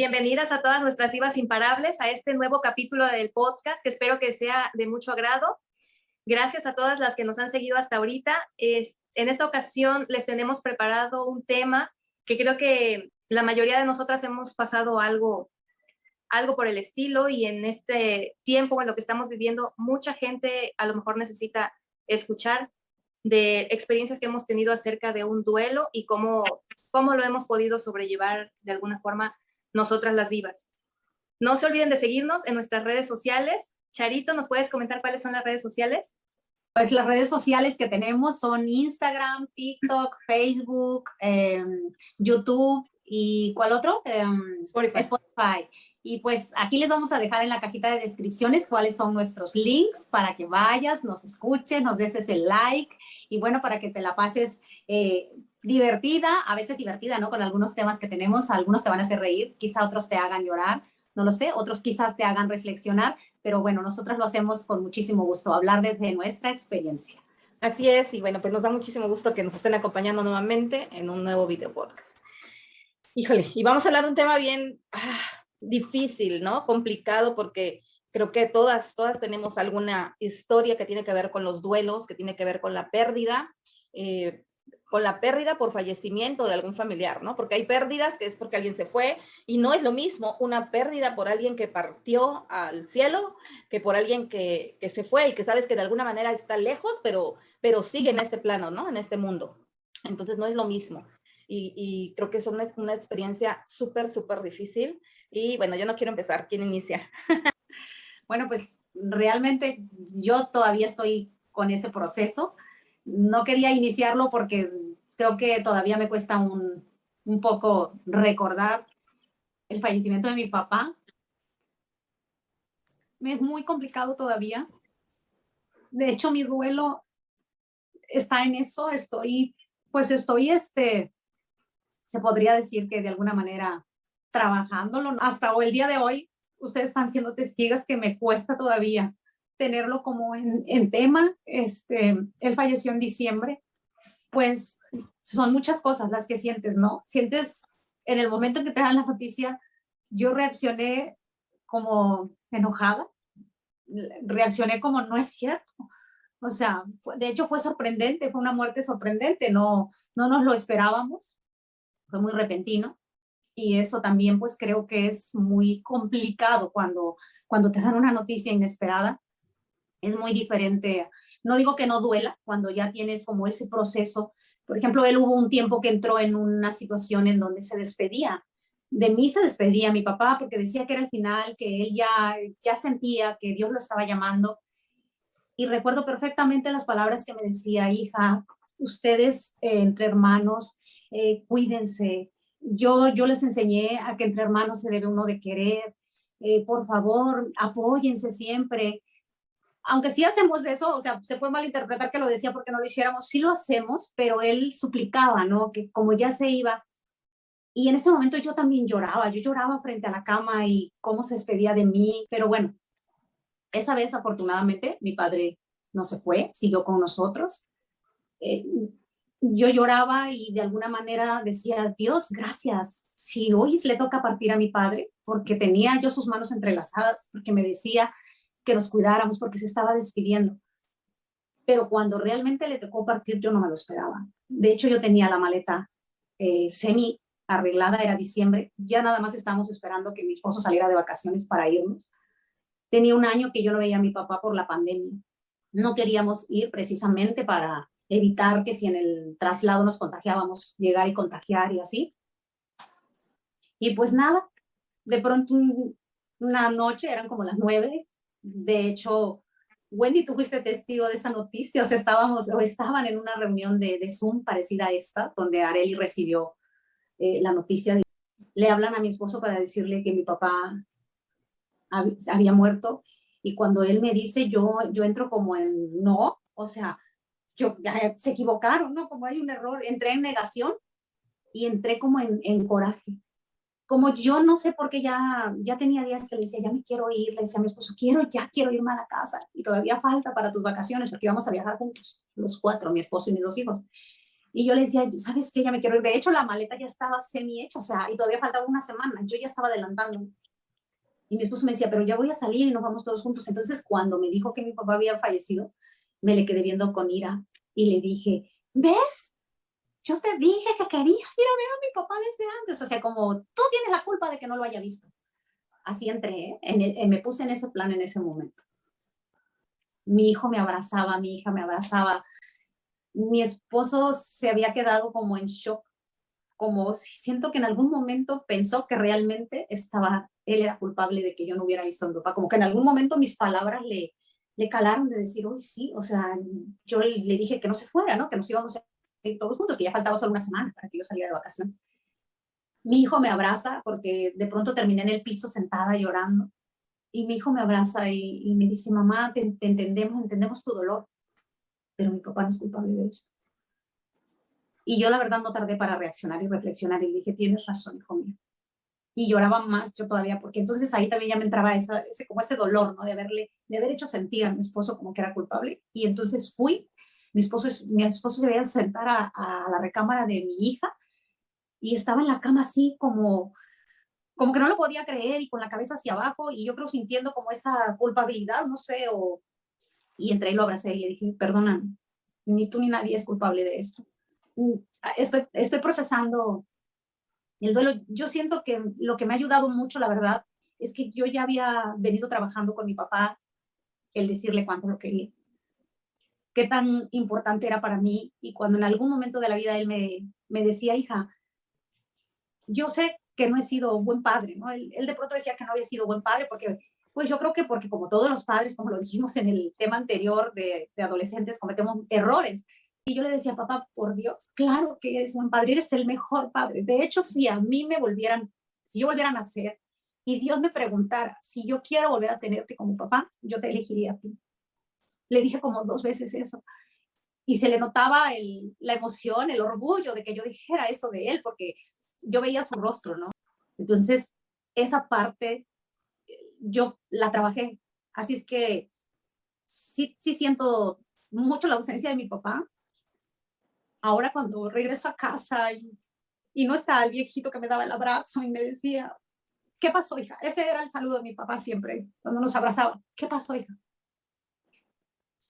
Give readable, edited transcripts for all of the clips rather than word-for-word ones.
Bienvenidas a todas nuestras divas imparables a este nuevo capítulo del podcast que espero que sea de mucho agrado. Gracias a todas las que nos han seguido hasta ahorita. En esta ocasión les tenemos preparado un tema que creo que la mayoría de nosotras hemos pasado algo por el estilo, y en este tiempo en lo que estamos viviendo, mucha gente a lo mejor necesita escuchar de experiencias que hemos tenido acerca de un duelo y cómo lo hemos podido sobrellevar de alguna forma nosotras las divas. No se olviden de seguirnos en nuestras redes sociales. Charito, ¿nos puedes comentar cuáles son las redes sociales? Pues las redes sociales que tenemos son Instagram, TikTok, Facebook, YouTube y ¿cuál otro? Spotify. Y pues aquí les vamos a dejar en la cajita de descripciones cuáles son nuestros links para que vayas, nos escuches, nos des ese like y bueno, para que te la pases divertida, a veces divertida, ¿no? Con algunos temas que tenemos, algunos te van a hacer reír, quizá otros te hagan llorar, no lo sé, otros quizás te hagan reflexionar, pero bueno, nosotros lo hacemos con muchísimo gusto, hablar desde nuestra experiencia. Así es, y bueno, pues nos da muchísimo gusto que nos estén acompañando nuevamente en un nuevo video podcast. Híjole, y vamos a hablar de un tema bien difícil, ¿no? Complicado, porque creo que todas tenemos alguna historia que tiene que ver con los duelos, que tiene que ver con la pérdida por fallecimiento de algún familiar, ¿no? Porque hay pérdidas que es porque alguien se fue y no es lo mismo una pérdida por alguien que partió al cielo que por alguien que se fue y que sabes que de alguna manera está lejos, pero sigue en este plano, ¿no? En este mundo. Entonces no es lo mismo. Y creo que es una experiencia súper, súper difícil. Y bueno, yo no quiero empezar. ¿Quién inicia? Bueno, pues realmente yo todavía estoy con ese proceso. No quería iniciarlo porque creo que todavía me cuesta un poco recordar el fallecimiento de mi papá. Es muy complicado todavía. De hecho, mi duelo está en eso. Estoy, se podría decir que de alguna manera trabajándolo. Hasta el día de hoy, ustedes están siendo testigos que me cuesta todavía tenerlo como en tema. Él falleció en diciembre. Pues son muchas cosas las que sientes, ¿no? Sientes en el momento en que te dan la noticia, yo reaccioné como enojada, reaccioné como no es cierto. O sea, de hecho fue sorprendente, fue una muerte sorprendente, no nos lo esperábamos, fue muy repentino. Y eso también pues creo que es muy complicado cuando te dan una noticia inesperada. Es muy diferente. No digo que no duela cuando ya tienes como ese proceso. Por ejemplo, él hubo un tiempo que entró en una situación en donde se despedía. De mí se despedía mi papá porque decía que era el final, que él ya sentía que Dios lo estaba llamando. Y recuerdo perfectamente las palabras que me decía: hija, ustedes entre hermanos, cuídense. Yo les enseñé a que entre hermanos se debe uno de querer. Por favor, apóyense siempre. Aunque sí hacemos eso, o sea, se puede malinterpretar que lo decía porque no lo hiciéramos, sí lo hacemos, pero él suplicaba, ¿no? Que como ya se iba. Y en ese momento yo también lloraba, yo lloraba frente a la cama y cómo se despedía de mí. Pero bueno, esa vez afortunadamente mi padre no se fue, siguió con nosotros. Yo lloraba y de alguna manera decía: Dios, gracias. Si hoy le toca partir a mi padre, porque tenía yo sus manos entrelazadas, porque me decía que nos cuidáramos, porque se estaba despidiendo. Pero cuando realmente le tocó partir, yo no me lo esperaba. De hecho, yo tenía la maleta semi arreglada, era diciembre, ya nada más estábamos esperando que mi esposo saliera de vacaciones para irnos. Tenía un año que yo no veía a mi papá por la pandemia. No queríamos ir precisamente para evitar que si en el traslado nos contagiábamos, llegar y contagiar y así. Y pues nada, de pronto una noche, eran como las 9, de hecho, Wendy, tú fuiste testigo de esa noticia, o sea, estaban en una reunión de Zoom parecida a esta, donde Arely recibió la noticia. Le hablan a mi esposo para decirle que mi papá había muerto, y cuando él me dice, yo entro como en no, o sea, se equivocaron, ¿no? Como hay un error, entré en negación y entré como en coraje. Como yo no sé por qué ya tenía días que le decía, ya me quiero ir, le decía a mi esposo, quiero irme a la casa y todavía falta para tus vacaciones porque íbamos a viajar juntos, los 4, mi esposo y mis 2 hijos. Y yo le decía, ¿sabes qué? Ya me quiero ir. De hecho, la maleta ya estaba semi hecha, o sea, y todavía faltaba una semana. Yo ya estaba adelantando. Y mi esposo me decía, pero ya voy a salir y nos vamos todos juntos. Entonces, cuando me dijo que mi papá había fallecido, me le quedé viendo con ira y le dije, ¿ves? Yo te dije que quería ir a ver a mi papá desde antes. O sea, como tú tienes la culpa de que no lo haya visto. Así entré, me puse en ese plan en ese momento. Mi hijo me abrazaba, mi hija me abrazaba. Mi esposo se había quedado como en shock, como siento que en algún momento pensó que realmente él era culpable de que yo no hubiera visto a mi papá, como que en algún momento mis palabras le calaron de decir, uy, sí, o sea, yo le dije que no se fuera, ¿no? Que nos íbamos a ir todos juntos, que ya faltaba solo una semana para que yo saliera de vacaciones. Mi hijo me abraza porque de pronto terminé en el piso sentada llorando y mi hijo me abraza y me dice, mamá, te entendemos tu dolor, pero mi papá no es culpable de esto. Y yo la verdad no tardé para reaccionar y reflexionar y le dije, tienes razón, hijo mío. Y lloraba más yo todavía, porque entonces ahí también ya me entraba como ese dolor, ¿no? De haber hecho sentir a mi esposo como que era culpable. Y entonces fui, mi esposo se veía sentar a la recámara de mi hija y estaba en la cama así como que no lo podía creer y con la cabeza hacia abajo y yo creo sintiendo como esa culpabilidad, no sé, y entré y lo abracé y le dije, perdona, ni tú ni nadie es culpable de esto. Estoy procesando el duelo. Yo siento que lo que me ha ayudado mucho, la verdad, es que yo ya había venido trabajando con mi papá el decirle cuánto lo quería, qué tan importante era para mí y cuando en algún momento de la vida él me decía, hija, yo sé que no he sido buen padre, ¿no? Él de pronto decía que no había sido buen padre porque, pues yo creo que porque como todos los padres, como lo dijimos en el tema anterior de adolescentes, cometemos errores. Y yo le decía, papá, por Dios, claro que eres buen padre, eres el mejor padre. De hecho, si yo volviera a nacer y Dios me preguntara si yo quiero volver a tenerte como papá, yo te elegiría a ti. Le dije como 2 veces eso. Y se le notaba la emoción, el orgullo de que yo dijera eso de él, porque yo veía su rostro, ¿no? Entonces, esa parte yo la trabajé. Así es que sí siento mucho la ausencia de mi papá. Ahora cuando regreso a casa y no está el viejito que me daba el abrazo y me decía, ¿qué pasó, hija? Ese era el saludo de mi papá siempre, cuando nos abrazaba. ¿Qué pasó, hija?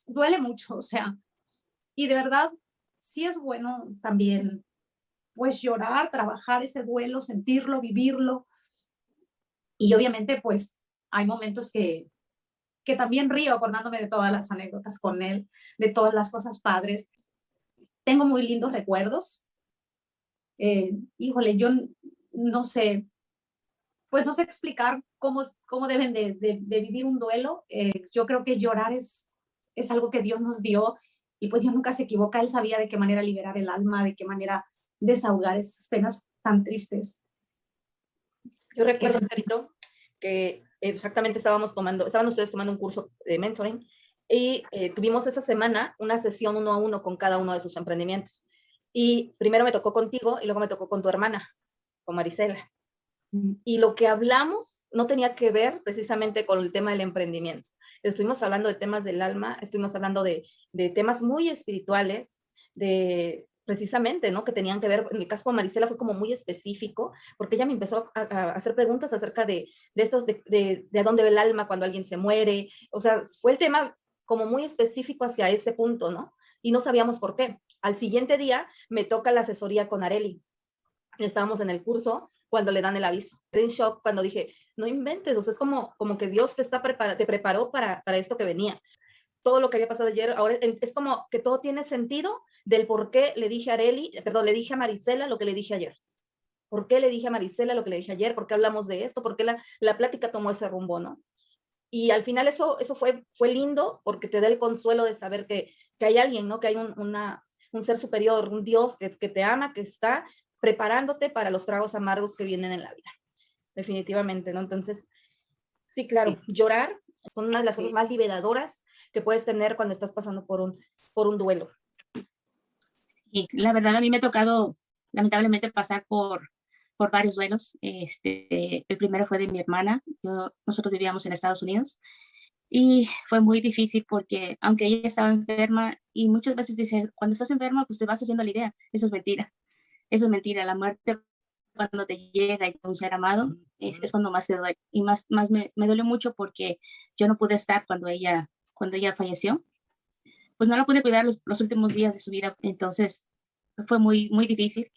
Duele mucho, o sea, y de verdad, sí es bueno también, pues llorar, trabajar ese duelo, sentirlo, vivirlo. Y obviamente, pues hay momentos que también río acordándome de todas las anécdotas con él, de todas las cosas padres. Tengo muy lindos recuerdos. Híjole, yo no sé, pues no sé explicar cómo deben de vivir un duelo. Yo creo que llorar es algo que Dios nos dio y pues Dios nunca se equivoca. Él sabía de qué manera liberar el alma, de qué manera desahogar esas penas tan tristes. Yo recuerdo, Carito, que exactamente estaban ustedes tomando un curso de mentoring y tuvimos esa semana una sesión 1 a 1 con cada uno de sus emprendimientos. Y primero me tocó contigo y luego me tocó con tu hermana, con Marisela. Y lo que hablamos no tenía que ver precisamente con el tema del emprendimiento. Estuvimos hablando de temas del alma, estuvimos hablando de temas muy espirituales, de precisamente, ¿no? Que tenían que ver, en el caso con Marisela fue como muy específico, porque ella me empezó a hacer preguntas acerca de estos, de dónde ve el alma cuando alguien se muere. O sea, fue el tema como muy específico hacia ese punto, ¿no? Y no sabíamos por qué. Al siguiente día me toca la asesoría con Areli. Estábamos en el curso cuando le dan el aviso. Quedé en shock cuando dije, no inventes, o sea, es como que Dios te preparó para esto que venía. Todo lo que había pasado ayer, ahora es como que todo tiene sentido del por qué le dije a le dije a Marisela lo que le dije ayer. ¿Por qué le dije a Marisela lo que le dije ayer? ¿Por qué hablamos de esto? ¿Por qué la plática tomó ese rumbo, no? Y al final eso fue lindo porque te da el consuelo de saber que hay alguien, ¿no? Que hay un ser superior, un Dios que te ama, que está preparándote para los tragos amargos que vienen en la vida. Definitivamente, ¿no? Entonces, sí, claro, llorar son una de las cosas más liberadoras que puedes tener cuando estás pasando por un duelo. Y la verdad a mí me ha tocado lamentablemente pasar por varios duelos. El primero fue de mi hermana. Nosotros vivíamos en Estados Unidos Y fue muy difícil porque aunque ella estaba enferma y muchas veces dice, cuando estás enferma, pues te vas haciendo la idea. Eso es mentira. Eso es mentira. La muerte cuando te llega y un ser amado es cuando más te duele. Y más me dolió mucho porque yo no pude estar cuando ella falleció. Pues no la pude cuidar los últimos días de su vida. Entonces fue muy, muy difícil.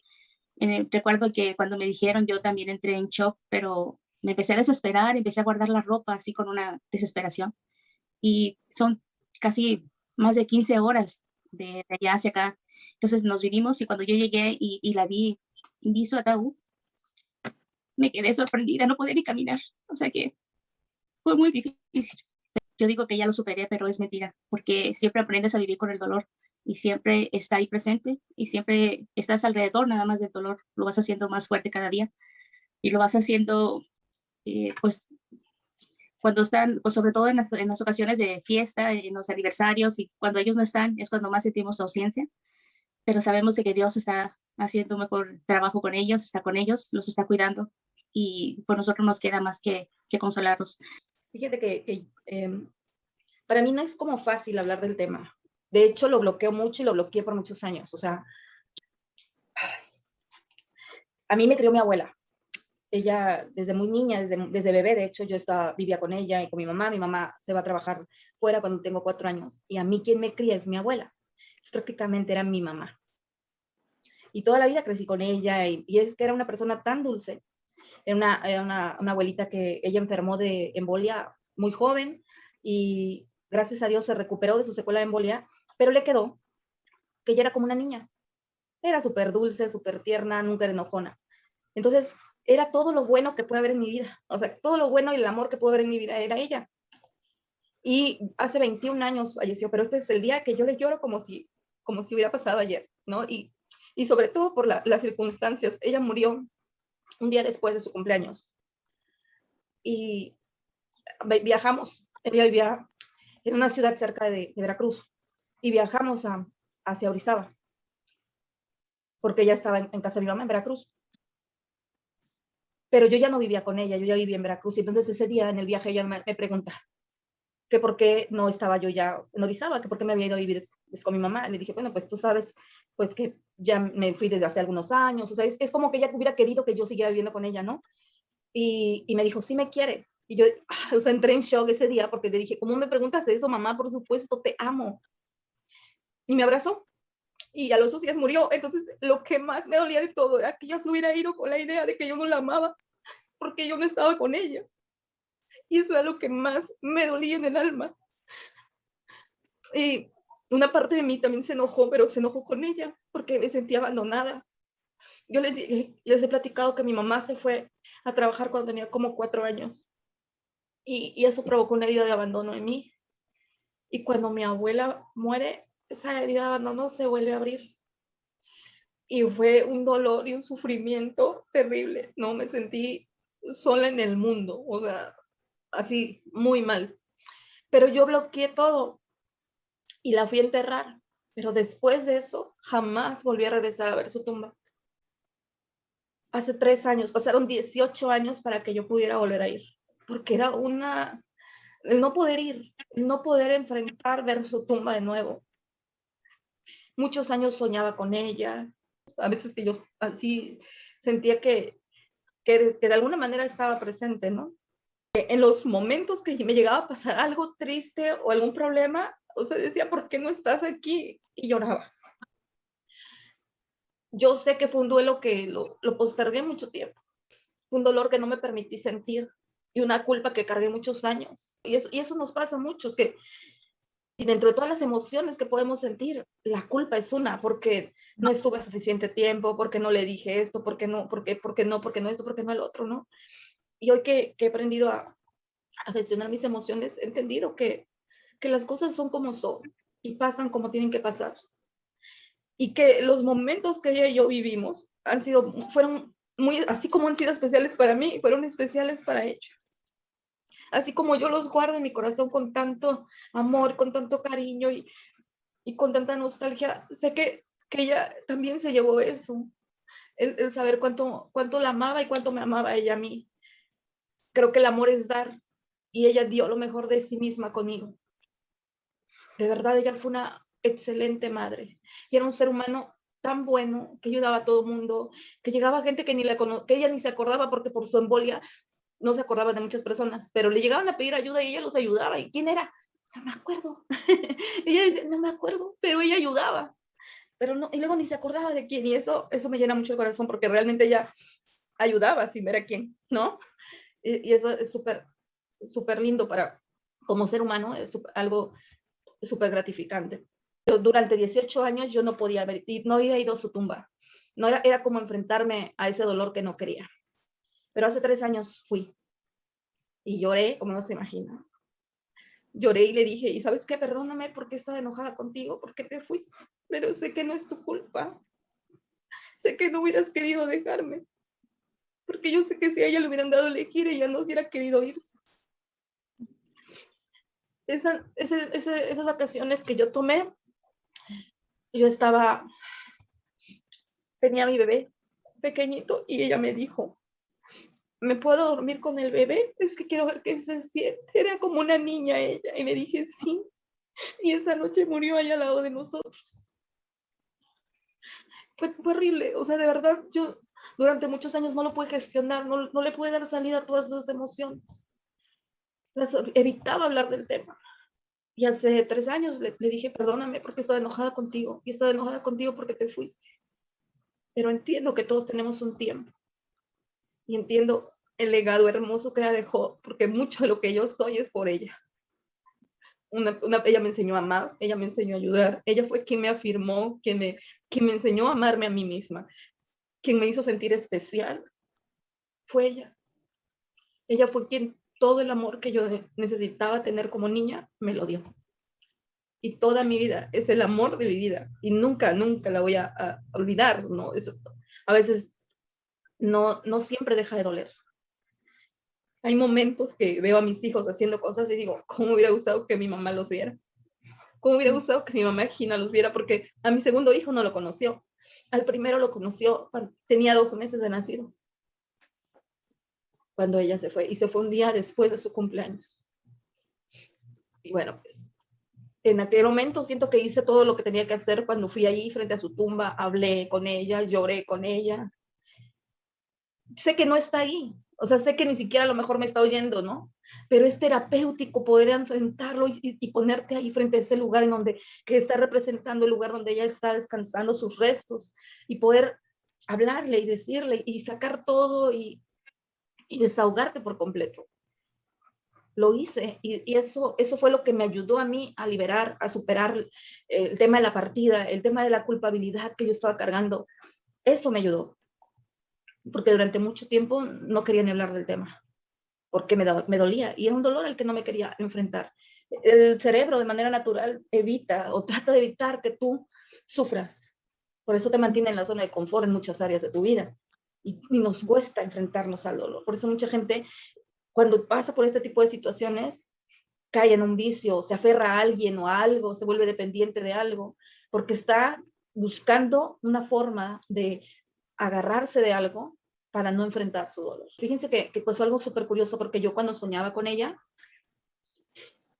Recuerdo que cuando me dijeron yo también entré en shock, pero me empecé a desesperar, empecé a guardar la ropa así con una desesperación y son casi más de 15 horas de allá hacia acá. Entonces nos vinimos y cuando yo llegué y la vi su ataúd, me quedé sorprendida, no podía ni caminar. O sea que fue muy difícil. Yo digo que ya lo superé, pero es mentira, porque siempre aprendes a vivir con el dolor y siempre está ahí presente y siempre estás alrededor nada más del dolor. Lo vas haciendo más fuerte cada día y lo vas haciendo, pues cuando están, pues sobre todo en las ocasiones de fiesta, en los aniversarios y cuando ellos no están, es cuando más sentimos su ausencia, pero sabemos de que Dios está haciendo un mejor trabajo con ellos, está con ellos, los está cuidando y por nosotros nos queda más que consolarlos. Fíjate para mí no es como fácil hablar del tema. De hecho, lo bloqueo mucho y lo bloqueé por muchos años. O sea, a mí me crió mi abuela. Ella desde muy niña, desde bebé, de hecho, vivía con ella y con mi mamá. Mi mamá se va a trabajar fuera cuando tengo 4 años. Y a mí quien me cría es mi abuela. Prácticamente era mi mamá. Y toda la vida crecí con ella y es que era una persona tan dulce. Era una abuelita que ella enfermó de embolia muy joven y gracias a Dios se recuperó de su secuela de embolia, pero le quedó que ella era como una niña. Era súper dulce, súper tierna, nunca era enojona. Entonces, era todo lo bueno que puede haber en mi vida. O sea, todo lo bueno y el amor que puede haber en mi vida era ella. Y hace 21 años falleció, pero este es el día que yo le lloro como si hubiera pasado ayer, ¿no? Y sobre todo por las circunstancias. Ella murió un día después de su cumpleaños. Y viajamos. Ella vivía en una ciudad cerca de Veracruz. Y viajamos hacia Orizaba. Porque ella estaba en casa de mi mamá en Veracruz. Pero yo ya no vivía con ella, yo ya vivía en Veracruz. Y entonces ese día en el viaje ella me pregunta que por qué no estaba yo ya en Orizaba, que por qué me había ido a vivir pues, con mi mamá. Le dije, bueno, pues tú sabes, pues que ya me fui desde hace algunos años. O sea, es como que ella hubiera querido que yo siguiera viviendo con ella, ¿no? Y me dijo, ¿sí me quieres? Y yo, o sea, entré en shock ese día porque le dije, ¿cómo me preguntas eso, mamá? Por supuesto, te amo. Y me abrazó. Y a los 2 días murió. Entonces, lo que más me dolía de todo era que ella se hubiera ido con la idea de que yo no la amaba porque yo no estaba con ella. Y eso era lo que más me dolía en el alma. Y una parte de mí también se enojó, pero se enojó con ella porque me sentía abandonada. Yo les he platicado que mi mamá se fue a trabajar cuando tenía como 4 años. Y eso provocó una herida de abandono en mí. Y cuando mi abuela muere, esa herida de abandono se vuelve a abrir. Y fue un dolor y un sufrimiento terrible. No me sentí sola en el mundo, o sea, así muy mal. Pero yo bloqueé todo y la fui a enterrar. Pero después de eso, jamás volví a regresar a ver su tumba. Hace 3 años, pasaron 18 años para que yo pudiera volver a ir. Porque era el no poder ir, el no poder enfrentar, ver su tumba de nuevo. Muchos años soñaba con ella. A veces que yo así sentía que de alguna manera estaba presente, ¿no? En los momentos que me llegaba a pasar algo triste o algún problema, o sea, decía, ¿por qué no estás aquí? Y lloraba. Yo sé que fue un duelo que lo postergué mucho tiempo. Fue un dolor que no me permití sentir y una culpa que cargué muchos años. Y eso nos pasa a muchos, que y dentro de todas las emociones que podemos sentir, la culpa es una, porque no estuve suficiente tiempo, porque no le dije esto, porque no esto, porque no el otro, ¿no? Y hoy que he aprendido a gestionar mis emociones, he entendido que las cosas son como son y pasan como tienen que pasar. Y que los momentos que ella y yo vivimos fueron muy, así como han sido especiales para mí, fueron especiales para ella. Así como yo los guardo en mi corazón con tanto amor, con tanto cariño y con tanta nostalgia, sé que ella también se llevó eso, el saber cuánto la amaba y cuánto me amaba ella a mí. Creo que el amor es dar y ella dio lo mejor de sí misma conmigo. De verdad, ella fue una excelente madre y era un ser humano tan bueno que ayudaba a todo el mundo, que llegaba gente que que ella ni se acordaba porque por su embolia no se acordaba de muchas personas, pero le llegaban a pedir ayuda y ella los ayudaba. ¿Y quién era? No me acuerdo. Ella dice, no me acuerdo, pero ella ayudaba. Pero no, y luego ni se acordaba de quién, y eso me llena mucho el corazón porque realmente ella ayudaba sin ver a quién, ¿no? Y eso es súper lindo para, como ser humano, es algo súper gratificante. Pero durante 18 años yo no podía ver, y no había ido a su tumba. No era como enfrentarme a ese dolor que no quería. Pero hace 3 años fui y lloré, como no se imagina. Lloré y le dije, ¿y sabes qué? Perdóname porque estaba enojada contigo, porque te fuiste, pero sé que no es tu culpa. Sé que no hubieras querido dejarme, porque yo sé que si a ella le hubieran dado a elegir, ella no hubiera querido irse. Esas vacaciones que yo tomé, yo tenía a mi bebé pequeñito y ella me dijo, ¿me puedo dormir con el bebé? Es que quiero ver qué se siente. Era como una niña ella. Y me dije, sí. Y esa noche murió ahí al lado de nosotros. Fue horrible. O sea, de verdad, yo durante muchos años no lo pude gestionar, no le pude dar salida a todas esas emociones. Evitaba hablar del tema. Y hace 3 años le dije, perdóname porque estaba enojada contigo. Y estaba enojada contigo porque te fuiste. Pero entiendo que todos tenemos un tiempo. Y entiendo el legado hermoso que ella dejó, porque mucho de lo que yo soy es por ella. Ella me enseñó a amar, ella me enseñó a ayudar, ella fue quien me afirmó, quien me enseñó a amarme a mí misma, quien me hizo sentir especial, fue ella. Ella fue quien todo el amor que yo necesitaba tener como niña, me lo dio. Y toda mi vida es el amor de mi vida y nunca la voy a olvidar, ¿no? A veces no siempre deja de doler. Hay momentos que veo a mis hijos haciendo cosas y digo, ¿cómo hubiera gustado que mi mamá los viera? ¿Cómo hubiera gustado que mi mamá Gina los viera? Porque a mi segundo hijo no lo conoció. Al primero lo conoció cuando tenía 2 meses de nacido, cuando ella se fue. Y se fue un día después de su cumpleaños. Y bueno, pues en aquel momento siento que hice todo lo que tenía que hacer cuando fui ahí frente a su tumba, hablé con ella, lloré con ella. Sé que no está ahí, o sea, sé que ni siquiera a lo mejor me está oyendo, ¿no? Pero es terapéutico poder enfrentarlo y ponerte ahí frente a ese lugar en donde, que está representando el lugar donde ella está descansando sus restos y poder hablarle y decirle y sacar todo y desahogarte por completo. Lo hice y eso fue lo que me ayudó a mí a liberar, a superar el tema de la partida, el tema de la culpabilidad que yo estaba cargando. Eso me ayudó, porque durante mucho tiempo no quería ni hablar del tema, porque me dolía y era un dolor al que no me quería enfrentar. El cerebro de manera natural evita o trata de evitar que tú sufras. Por eso te mantiene en la zona de confort en muchas áreas de tu vida y nos cuesta enfrentarnos al dolor. Por eso mucha gente cuando pasa por este tipo de situaciones cae en un vicio, se aferra a alguien o a algo, se vuelve dependiente de algo, porque está buscando una forma de agarrarse de algo para no enfrentar su dolor. Fíjense que pues algo súper curioso, porque yo cuando soñaba con ella,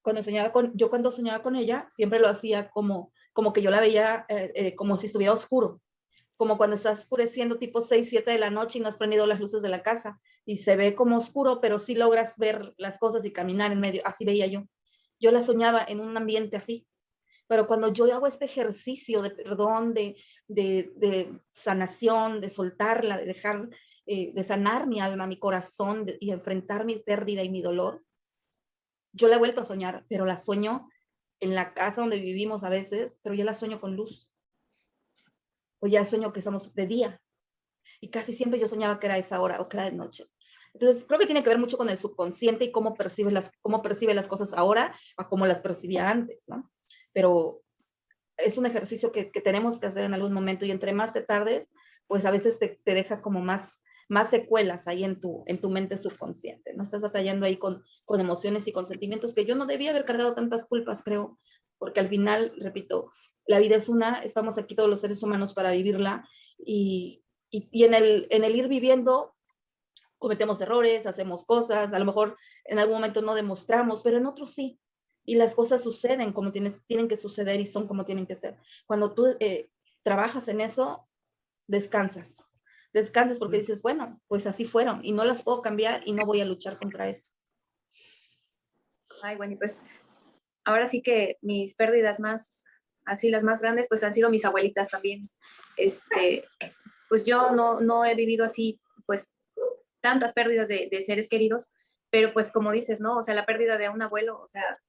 cuando soñaba con ella, siempre lo hacía como que yo la veía como si estuviera oscuro, como cuando está oscureciendo tipo 6, 7 de la noche y no has prendido las luces de la casa y se ve como oscuro, pero sí logras ver las cosas y caminar en medio. Así veía yo. Yo la soñaba en un ambiente así. Pero cuando yo hago este ejercicio de perdón, de sanación, de soltarla, de dejar, de sanar mi alma, mi corazón y enfrentar mi pérdida y mi dolor, yo la he vuelto a soñar, pero la sueño en la casa donde vivimos a veces, pero ya la sueño con luz. O ya sueño que estamos de día. Y casi siempre yo soñaba que era esa hora o que era de noche. Entonces, creo que tiene que ver mucho con el subconsciente y cómo percibe las cosas ahora a cómo las percibía antes, ¿no? Pero es un ejercicio que tenemos que hacer en algún momento y entre más te tardes, pues a veces te deja como más secuelas ahí en tu mente subconsciente, ¿no? Estás batallando ahí con emociones y con sentimientos que yo no debía haber cargado tantas culpas, creo, porque al final, repito, la vida es una, estamos aquí todos los seres humanos para vivirla y en el ir viviendo, cometemos errores, hacemos cosas, a lo mejor en algún momento no demostramos, pero en otros sí. Y las cosas suceden como tienen que suceder y son como tienen que ser. Cuando tú trabajas en eso, descansas. Descansas porque dices, bueno, pues así fueron y no las puedo cambiar y no voy a luchar contra eso. Ay, bueno, pues ahora sí que mis pérdidas más, así las más grandes, pues han sido mis abuelitas también. Pues yo no he vivido así, pues tantas pérdidas de seres queridos, pero pues como dices, ¿no? O sea, la pérdida de un abuelo, o sea,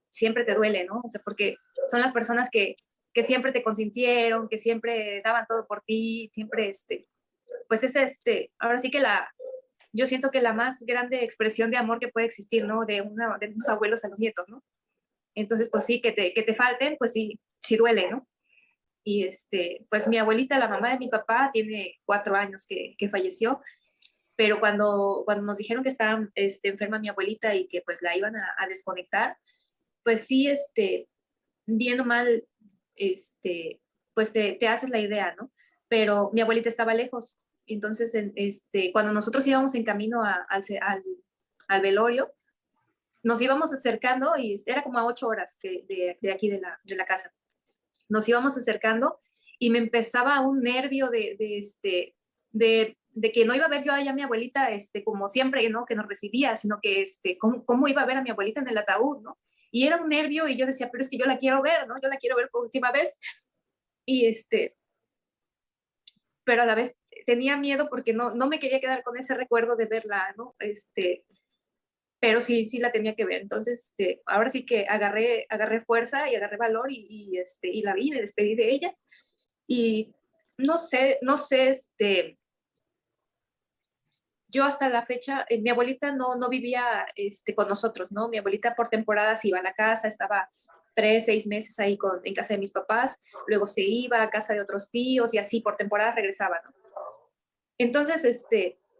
siempre te duele, ¿no? O sea, porque son las personas que siempre te consintieron, que siempre daban todo por ti, siempre, pues es ahora sí que yo siento que la más grande expresión de amor que puede existir, ¿no? De unos abuelos a los nietos, ¿no? Entonces, pues sí, que te falten, pues sí, sí duele, ¿no? Y pues mi abuelita, la mamá de mi papá, tiene 4 años que falleció, pero cuando nos dijeron que estaba enferma mi abuelita y que pues la iban a desconectar, pues sí, bien o mal, pues te haces la idea, ¿no? Pero mi abuelita estaba lejos, entonces cuando nosotros íbamos en camino al velorio, nos íbamos acercando y era como a 8 horas de aquí de la casa. Nos íbamos acercando y me empezaba un nervio de que no iba a ver yo allá a mi abuelita como siempre, ¿no? Que nos recibía, sino que cómo iba a ver a mi abuelita en el ataúd, ¿no? Y era un nervio y yo decía, pero es que yo la quiero ver, ¿no? Yo la quiero ver por última vez. Y pero a la vez tenía miedo porque no me quería quedar con ese recuerdo de verla, ¿no? Pero sí la tenía que ver. Entonces, ahora sí que agarré fuerza y agarré valor y la vi, me despedí de ella. Y no sé, yo hasta la fecha, mi abuelita no vivía con nosotros, ¿no? Mi abuelita por temporadas iba a la casa, estaba 3, 6 meses ahí en casa de mis papás, luego se iba a casa de otros tíos y así por temporadas regresaba, ¿no? Entonces,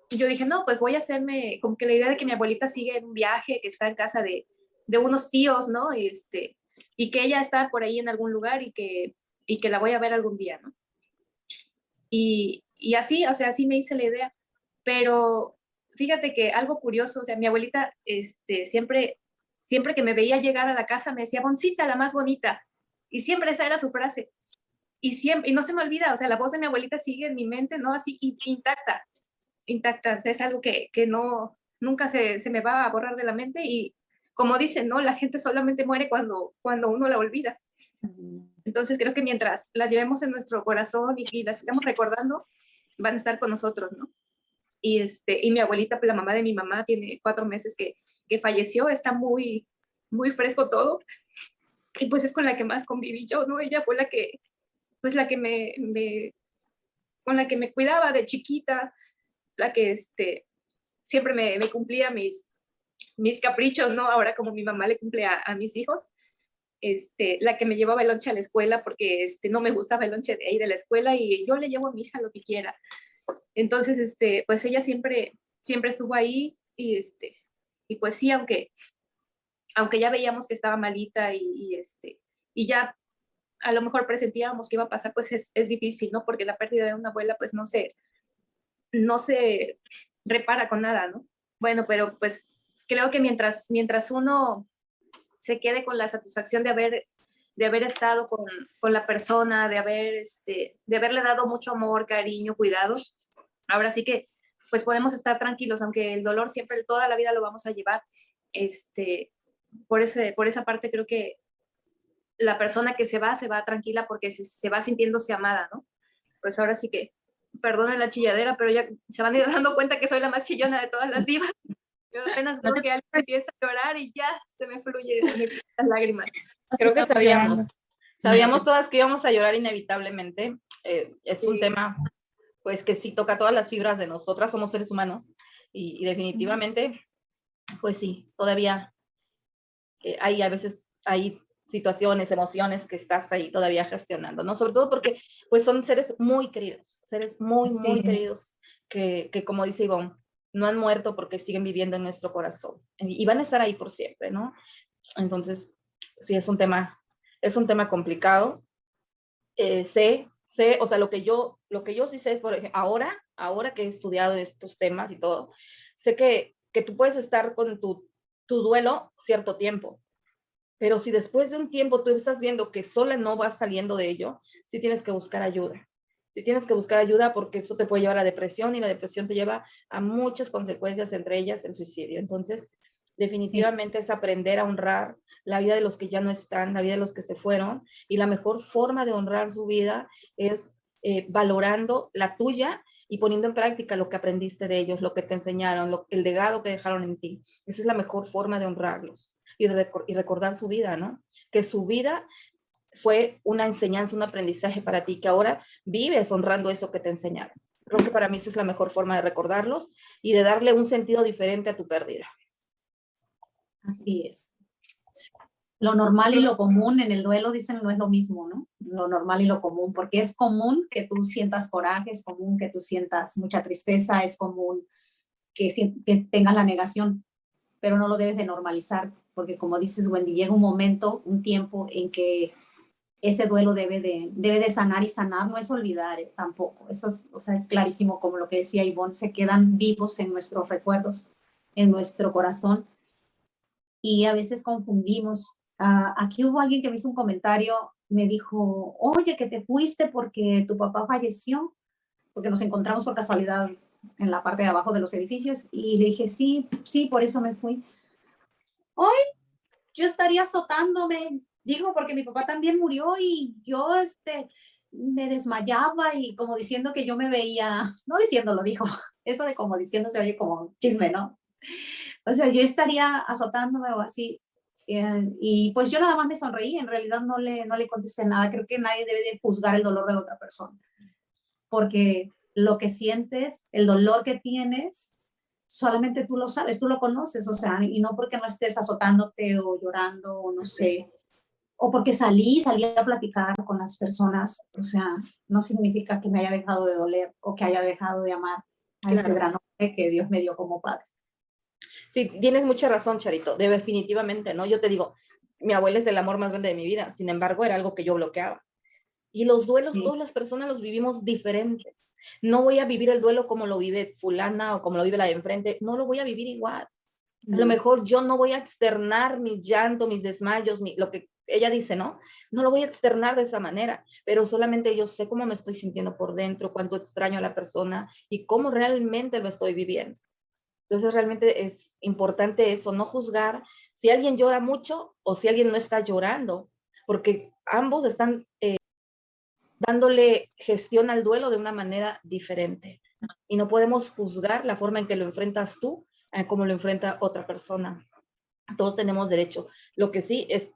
yo dije, no, pues voy a hacerme como que la idea de que mi abuelita sigue en un viaje, que está en casa de unos tíos, ¿no? Y que ella está por ahí en algún lugar y que la voy a ver algún día, ¿no? Y así, o sea, así me hice la idea. Pero fíjate que algo curioso, o sea, mi abuelita siempre que me veía llegar a la casa me decía, Boncita, la más bonita. Y siempre esa era su frase. Y no se me olvida, o sea, la voz de mi abuelita sigue en mi mente, ¿no? Así intacta, intacta. O sea, es algo que nunca se me va a borrar de la mente. Y como dicen, ¿no? La gente solamente muere cuando uno la olvida. Entonces creo que mientras las llevemos en nuestro corazón y las sigamos recordando, van a estar con nosotros, ¿no? Y mi abuelita, pues la mamá de mi mamá, tiene 4 meses que falleció, está muy, muy fresco todo, y pues es con la que más conviví yo, ¿no? Ella fue pues la que con la que me cuidaba de chiquita, la que siempre me cumplía mis caprichos, ¿no? Ahora como mi mamá le cumple a mis hijos, la que me llevaba el lonche a la escuela porque no me gustaba el lonche de ahí de la escuela y yo le llevo a mi hija lo que quiera. Entonces, pues ella siempre estuvo ahí y pues sí, aunque ya veíamos que estaba malita y ya a lo mejor presentíamos que iba a pasar, pues es difícil, ¿no? Porque la pérdida de una abuela, pues no se repara con nada, ¿no? Bueno, pero pues creo que mientras uno se quede con la satisfacción de haber estado con la persona, de haberle dado mucho amor, cariño, cuidados, ahora sí que pues podemos estar tranquilos, aunque el dolor siempre toda la vida lo vamos a llevar. Por esa parte creo que la persona que se va tranquila porque se va sintiéndose amada, ¿no? Pues ahora sí que, perdonen la chilladera, pero ya se van a ir dando cuenta que soy la más chillona de todas las divas. Yo apenas veo que alguien empieza a llorar y ya se me fluyen las lágrimas. Creo que sabíamos todas que íbamos a llorar inevitablemente. Es un tema, pues, que sí toca todas las fibras de nosotras, somos seres humanos, y definitivamente, pues sí, todavía a veces hay situaciones, emociones que estás ahí todavía gestionando, ¿no? Sobre todo porque, pues, son seres muy queridos, muy queridos, que como dice Ivonne, no han muerto porque siguen viviendo en nuestro corazón y van a estar ahí por siempre, ¿no? Entonces, sí, es un tema complicado. Sé sé, o sea, lo que yo sí sé es, por ejemplo, ahora que he estudiado estos temas y todo, sé que tú puedes estar con tu duelo cierto tiempo, pero si después de un tiempo tú estás viendo que sola no vas saliendo de ello, sí tienes que buscar ayuda. Sí tienes que buscar ayuda porque eso te puede llevar a depresión y la depresión te lleva a muchas consecuencias, entre ellas el suicidio. Entonces, definitivamente es aprender a honrar la vida de los que ya no están, la vida de los que se fueron, y la mejor forma de honrar su vida es valorando la tuya y poniendo en práctica lo que aprendiste de ellos, lo que te enseñaron, el legado que dejaron en ti. Esa es la mejor forma de honrarlos y recordar su vida, ¿no? Que su vida fue una enseñanza, un aprendizaje para ti, que ahora vives honrando eso que te enseñaron. Creo que para mí esa es la mejor forma de recordarlos y de darle un sentido diferente a tu pérdida. Así es. Lo normal y lo común en el duelo, dicen, no es lo mismo, ¿no? Lo normal y lo común, porque es común que tú sientas coraje, es común que tú sientas mucha tristeza, es común que tengas la negación, pero no lo debes de normalizar, porque como dices, Wendy, llega un momento, un tiempo en que ese duelo debe de sanar, y sanar no es olvidar tampoco. Eso es, o sea, es clarísimo, como lo que decía Ivonne, se quedan vivos en nuestros recuerdos, en nuestro corazón, y a veces confundimos. Aquí hubo alguien que me hizo un comentario, me dijo, oye, que te fuiste porque tu papá falleció, porque nos encontramos por casualidad en la parte de abajo de los edificios, y le dije, sí, por eso me fui. Hoy yo estaría azotándome, digo, porque mi papá también murió y yo me desmayaba, y como diciendo que yo me veía, no diciendo, lo dijo, eso de como diciendo se oye como chisme, ¿no? O sea, yo estaría azotándome o así. Y pues yo nada más me sonreí, en realidad no le contesté nada. Creo que nadie debe de juzgar el dolor de la otra persona, porque lo que sientes, el dolor que tienes, solamente tú lo sabes, tú lo conoces, o sea, y no porque no estés azotándote o llorando o no sé, o porque salí a platicar con las personas, o sea, no significa que me haya dejado de doler o que haya dejado de amar a ese gran hombre que Dios me dio como padre. Sí, tienes mucha razón, Charito, definitivamente, ¿no? Yo te digo, mi abuela es el amor más grande de mi vida, sin embargo, era algo que yo bloqueaba. Y los duelos, todas las personas los vivimos diferentes. No voy a vivir el duelo como lo vive fulana o como lo vive la de enfrente, no lo voy a vivir igual. A lo mejor yo no voy a externar mi llanto, mis desmayos, lo que ella dice, ¿no? No lo voy a externar de esa manera, pero solamente yo sé cómo me estoy sintiendo por dentro, cuánto extraño a la persona y cómo realmente lo estoy viviendo. Entonces realmente es importante eso, no juzgar si alguien llora mucho o si alguien no está llorando, porque ambos están dándole gestión al duelo de una manera diferente. Y no podemos juzgar la forma en que lo enfrentas tú como lo enfrenta otra persona. Todos tenemos derecho. Lo que sí es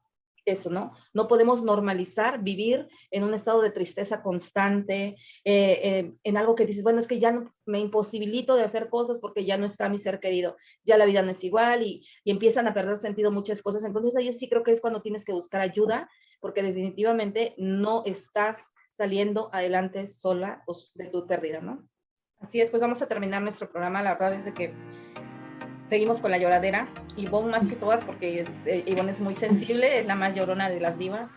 eso, ¿no? No podemos normalizar vivir en un estado de tristeza constante, en algo que dices, bueno, es que ya no, me imposibilito de hacer cosas porque ya no está mi ser querido, ya la vida no es igual y empiezan a perder sentido muchas cosas. Entonces ahí sí creo que es cuando tienes que buscar ayuda, porque definitivamente no estás saliendo adelante sola de tu pérdida, ¿no? Así es, pues vamos a terminar nuestro programa. La verdad es de que seguimos con la lloradera, Ivonne más que todas, porque Ivonne es muy sensible, es la más llorona de las divas.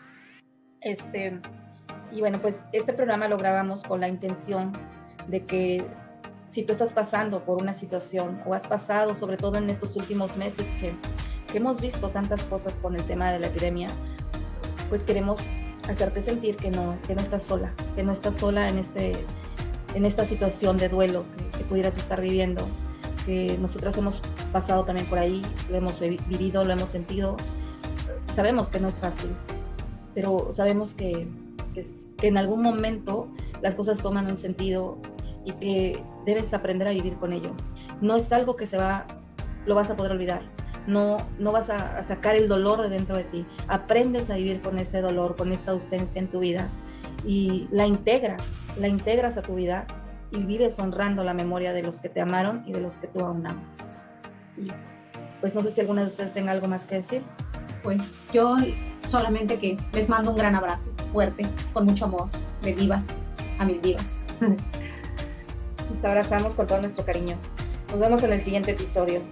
Y bueno, pues este programa lo grabamos con la intención de que si tú estás pasando por una situación o has pasado, sobre todo en estos últimos meses que hemos visto tantas cosas con el tema de la epidemia, pues queremos hacerte sentir que no estás sola, en esta situación de duelo que pudieras estar viviendo, que nosotras hemos pasado también por ahí, lo hemos vivido, lo hemos sentido. Sabemos que no es fácil, pero sabemos que en algún momento las cosas toman un sentido y que debes aprender a vivir con ello. No es algo que lo vas a poder olvidar. No vas a sacar el dolor de dentro de ti. Aprendes a vivir con ese dolor, con esa ausencia en tu vida y la integras a tu vida y vives honrando la memoria de los que te amaron y de los que tú aún amas. Y pues no sé si alguna de ustedes tenga algo más que decir. Pues yo solamente que les mando un gran abrazo fuerte, con mucho amor, de divas a mis divas. Nos abrazamos con todo nuestro cariño. Nos vemos en el siguiente episodio.